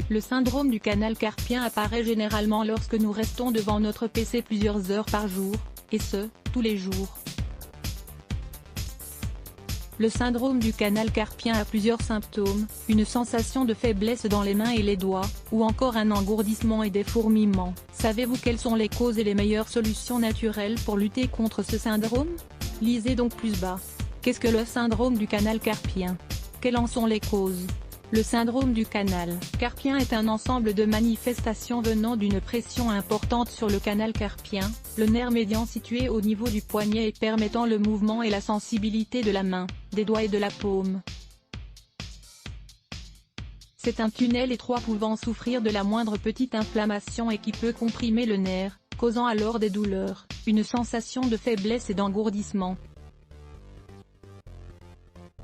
Le syndrome du canal carpien apparaît généralement lorsque nous restons devant notre PC plusieurs heures par jour, et ce, tous les jours. Le syndrome du canal carpien a plusieurs symptômes, une sensation de faiblesse dans les mains et les doigts, ou encore un engourdissement et des fourmillements. Savez-vous quelles sont les causes et les meilleures solutions naturelles pour lutter contre ce syndrome? Lisez donc plus bas. Qu'est-ce que le syndrome du canal carpien? Quelles en sont les causes? Le syndrome du canal carpien est un ensemble de manifestations venant d'une pression importante sur le canal carpien, le nerf médian situé au niveau du poignet et permettant le mouvement et la sensibilité de la main, des doigts et de la paume. C'est un tunnel étroit pouvant souffrir de la moindre petite inflammation et qui peut comprimer le nerf, causant alors des douleurs, une sensation de faiblesse et d'engourdissement.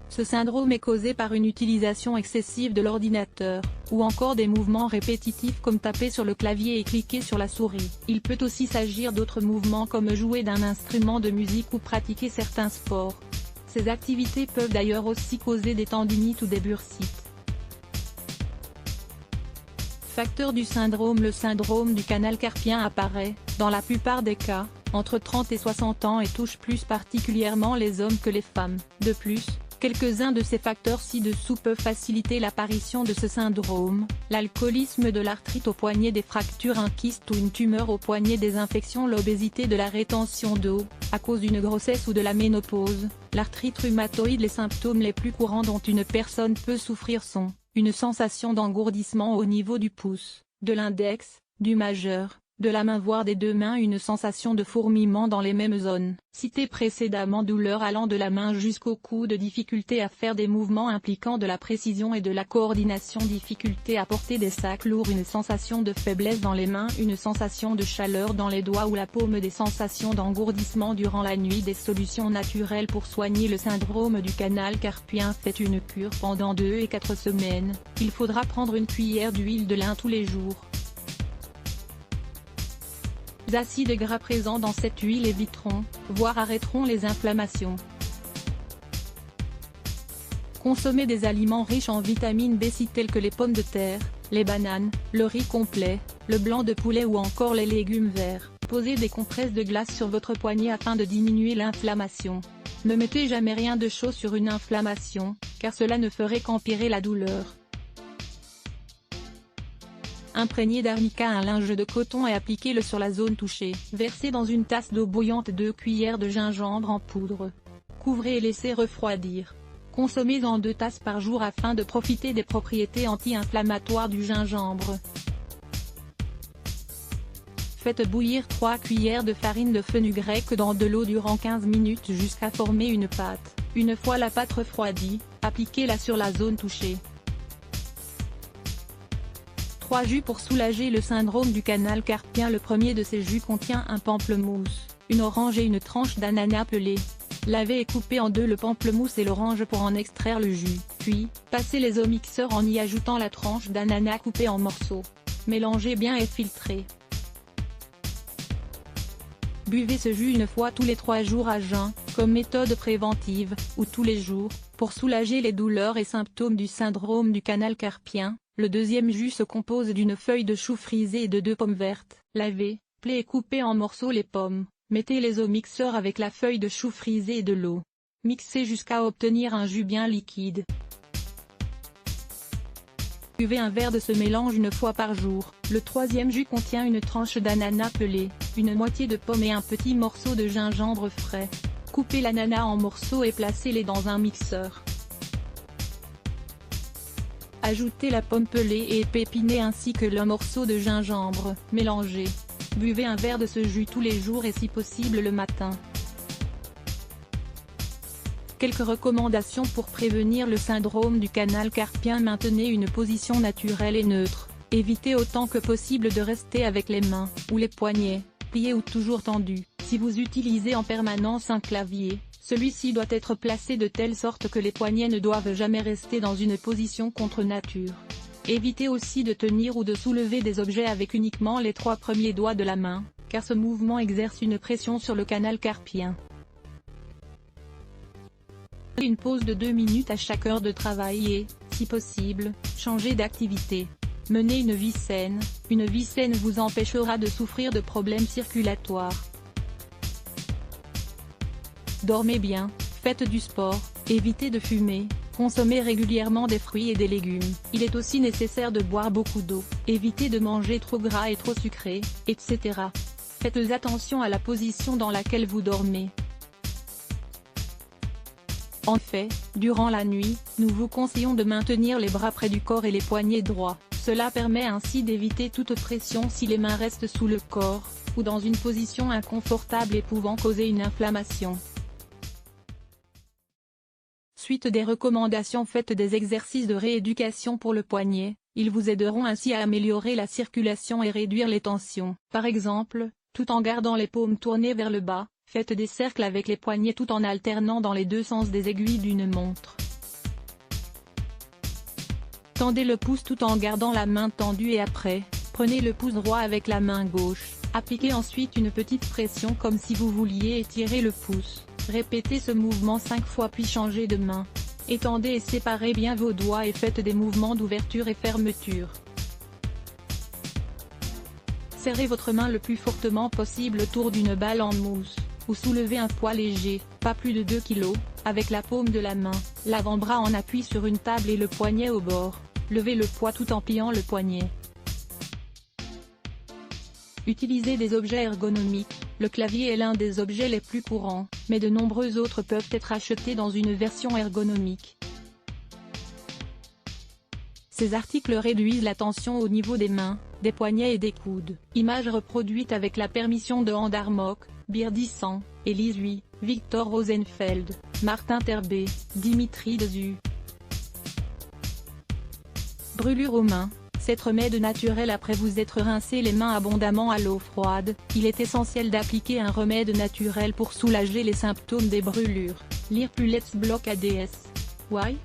Ce syndrome est causé par une utilisation excessive de l'ordinateur, ou encore des mouvements répétitifs comme taper sur le clavier et cliquer sur la souris. Il peut aussi s'agir d'autres mouvements comme jouer d'un instrument de musique ou pratiquer certains sports. Ces activités peuvent d'ailleurs aussi causer des tendinites ou des bursites. Facteur du syndrome. Le syndrome du canal carpien apparaît, dans la plupart des cas, entre 30 et 60 ans et touche plus particulièrement les hommes que les femmes. De plus, quelques-uns de ces facteurs ci-dessous peuvent faciliter l'apparition de ce syndrome: l'alcoolisme, de l'arthrite au poignet, des fractures, un kyste ou une tumeur au poignet, des infections, l'obésité, de la rétention d'eau, à cause d'une grossesse ou de la ménopause, l'arthrite rhumatoïde. Les symptômes les plus courants dont une personne peut souffrir sont une sensation d'engourdissement au niveau du pouce, de l'index, du majeur, de la main voire des deux mains, une sensation de fourmillement dans les mêmes zones citées précédemment, douleur allant de la main jusqu'au coude, difficulté à faire des mouvements impliquant de la précision et de la coordination, difficulté à porter des sacs lourds, une sensation de faiblesse dans les mains, une sensation de chaleur dans les doigts ou la paume, des sensations d'engourdissement durant la nuit. Des solutions naturelles pour soigner le syndrome du canal carpien: faites une cure pendant 2 et 4 semaines, il faudra prendre une cuillère d'huile de lin tous les jours. Les acides gras présents dans cette huile éviteront, voire arrêteront les inflammations. Consommez des aliments riches en vitamine B6 tels que les pommes de terre, les bananes, le riz complet, le blanc de poulet ou encore les légumes verts. Posez des compresses de glace sur votre poignet afin de diminuer l'inflammation. Ne mettez jamais rien de chaud sur une inflammation, car cela ne ferait qu'empirer la douleur. Imprégnez d'arnica un linge de coton et appliquez-le sur la zone touchée. Versez dans une tasse d'eau bouillante 2 cuillères de gingembre en poudre. Couvrez et laissez refroidir. Consommez en 2 tasses par jour afin de profiter des propriétés anti-inflammatoires du gingembre. Faites bouillir 3 cuillères de farine de fenugrec dans de l'eau durant 15 minutes jusqu'à former une pâte. Une fois la pâte refroidie, appliquez-la sur la zone touchée. 3 jus pour soulager le syndrome du canal carpien. Le premier de ces jus contient un pamplemousse, une orange et une tranche d'ananas pelé. Lavez et coupez en deux le pamplemousse et l'orange pour en extraire le jus, puis, passez-les au mixeur en y ajoutant la tranche d'ananas coupée en morceaux. Mélangez bien et filtrez. Buvez ce jus une fois tous les 3 jours à jeun, comme méthode préventive, ou tous les jours, pour soulager les douleurs et symptômes du syndrome du canal carpien. Le deuxième jus se compose d'une feuille de chou frisée et de 2 pommes vertes. Lavez, pelez et coupez en morceaux les pommes. Mettez-les au mixeur avec la feuille de chou frisée et de l'eau. Mixez jusqu'à obtenir un jus bien liquide. Buvez un verre de ce mélange une fois par jour. Le troisième jus contient une tranche d'ananas pelé, une moitié de pomme et un petit morceau de gingembre frais. Coupez l'ananas en morceaux et placez-les dans un mixeur. Ajoutez la pomme pelée et pépinée ainsi que le morceau de gingembre. Mélangez. Buvez un verre de ce jus tous les jours et si possible le matin. Quelques recommandations pour prévenir le syndrome du canal carpien. Maintenez une position naturelle et neutre. Évitez autant que possible de rester avec les mains, ou les poignets, pliés ou toujours tendus. Si vous utilisez en permanence un clavier, celui-ci doit être placé de telle sorte que les poignets ne doivent jamais rester dans une position contre nature. Évitez aussi de tenir ou de soulever des objets avec uniquement les 3 premiers doigts de la main, car ce mouvement exerce une pression sur le canal carpien. Une pause de 2 minutes à chaque heure de travail et, si possible, changez d'activité. menez une vie saine. Une vie saine vous empêchera de souffrir de problèmes circulatoires. Dormez bien, faites du sport, évitez de fumer, consommez régulièrement des fruits et des légumes. Il est aussi nécessaire de boire beaucoup d'eau, évitez de manger trop gras et trop sucré, etc. Faites attention à la position dans laquelle vous dormez. En fait, durant la nuit, nous vous conseillons de maintenir les bras près du corps et les poignets droits. Cela permet ainsi d'éviter toute pression si les mains restent sous le corps, ou dans une position inconfortable et pouvant causer une inflammation. Suite des recommandations, faites des exercices de rééducation pour le poignet, ils vous aideront ainsi à améliorer la circulation et réduire les tensions. Par exemple, tout en gardant les paumes tournées vers le bas, faites des cercles avec les poignets tout en alternant dans les deux sens des aiguilles d'une montre. Tendez le pouce tout en gardant la main tendue et après, prenez le pouce droit avec la main gauche, appliquez ensuite une petite pression comme si vous vouliez étirer le pouce. Répétez ce mouvement 5 fois puis changez de main. Étendez et séparez bien vos doigts et faites des mouvements d'ouverture et fermeture. Serrez votre main le plus fortement possible autour d'une balle en mousse, ou soulevez un poids léger, pas plus de 2 kg, avec la paume de la main, l'avant-bras en appui sur une table et le poignet au bord. Levez le poids tout en pliant le poignet. Utilisez des objets ergonomiques. Le clavier est l'un des objets les plus courants, mais de nombreux autres peuvent être achetés dans une version ergonomique. Ces articles réduisent la tension au niveau des mains, des poignets et des coudes. Image reproduite avec la permission de Andarmok, Birdy 100, Elise Huy, Victor Rosenfeld, Martin Terbet, Dimitri Dezu. Brûlure aux mains. Cet remède naturel après vous être rincé les mains abondamment à l'eau froide, il est essentiel d'appliquer un remède naturel pour soulager les symptômes des brûlures. Lire plus Let's Block ADS. Why?